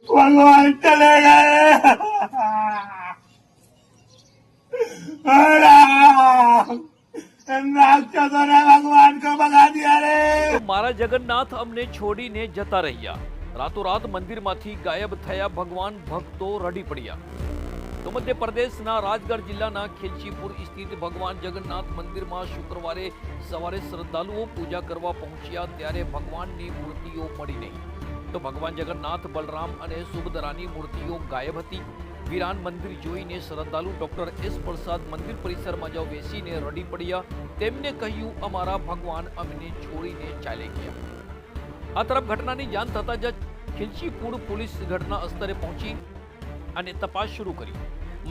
भगवान चले गए। राक्षसों ने भगवान को भगा दिया रे। તો મારા જગન્નાથ અમને છોડીને જતા રહ્યા। રાતોરાત મંદિરમાંથી ગાયબ થયા ભગવાન, ભક્તો રડી પડ્યા। તો મધ્યપ્રદેશના રાજગઢ જિલ્લાના ખેલચીપુર સ્થિત ભગવાન જગન્નાથ મંદિરમાં શુક્રવારે સવારે શ્રદ્ધાળુઓ પૂજા કરવા પહોંચ્યા ત્યારે ભગવાનની મૂર્તિઓ મળી નહીં। તો ભગવાન જગન્નાથ, બલરામ અને સુભદ્રાની મૂર્તિઓ ગાયબ હતી। વીરાન મંદિર જોઈને શ્રદ્ધાળુ ડોક્ટર એસ પ્રસાદ મંદિર પરિસરમાં જ બેસીને રડી પડ્યા। તેમને કહ્યું, અમારા ભગવાન અમને છોડીને ચાલી ગયા। આ તરફ ઘટનાની જાણ થતાં જ ખેલચીપુર પોલીસ ઘટના સ્થળે પહોંચી અને તપાસ શરૂ કરી।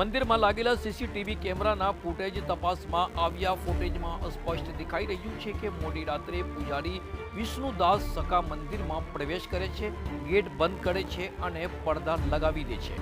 મંદિરમાં લાગેલા સીસીટીવી કેમેરાના ફૂટેજ તપાસમાં આવ્યા। ફૂટેજમાં સ્પષ્ટ દેખાઈ રહ્યું છે કે મોડી રાત્રે પૂજારી વિષ્ણુદાસ સકા મંદિરમાં પ્રવેશ કરે છે, ગેટ બંધ કરે છે અને પડદા લગાવી દે છે।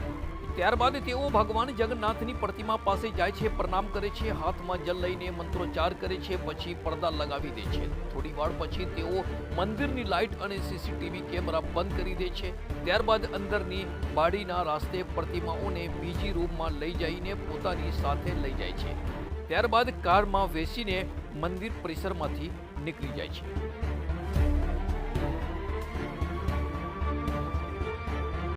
ત્યારબાદ તેઓ ભગવાન જગન્નાથની પ્રતિમા પાસે જાય છે, પ્રણામ કરે છે, હાથમાં જલ લઈને મંત્રોચ્ચાર કરે છે, પછી પડદા લગાવી દે છે। થોડી વાર પછી તેઓ મંદિરની લાઇટ અને સીસીટીવી કેમેરા બંધ કરી દે છે। ત્યારબાદ અંદરની બારીના રાસ્તે પ્રતિમાઓને બીજી રૂમમાં લઈ જઈને પોતાની સાથે લઈ જાય છે। ત્યારબાદ કારમાં બેસીને મંદિર પરિસરમાંથી નીકળી જાય છે।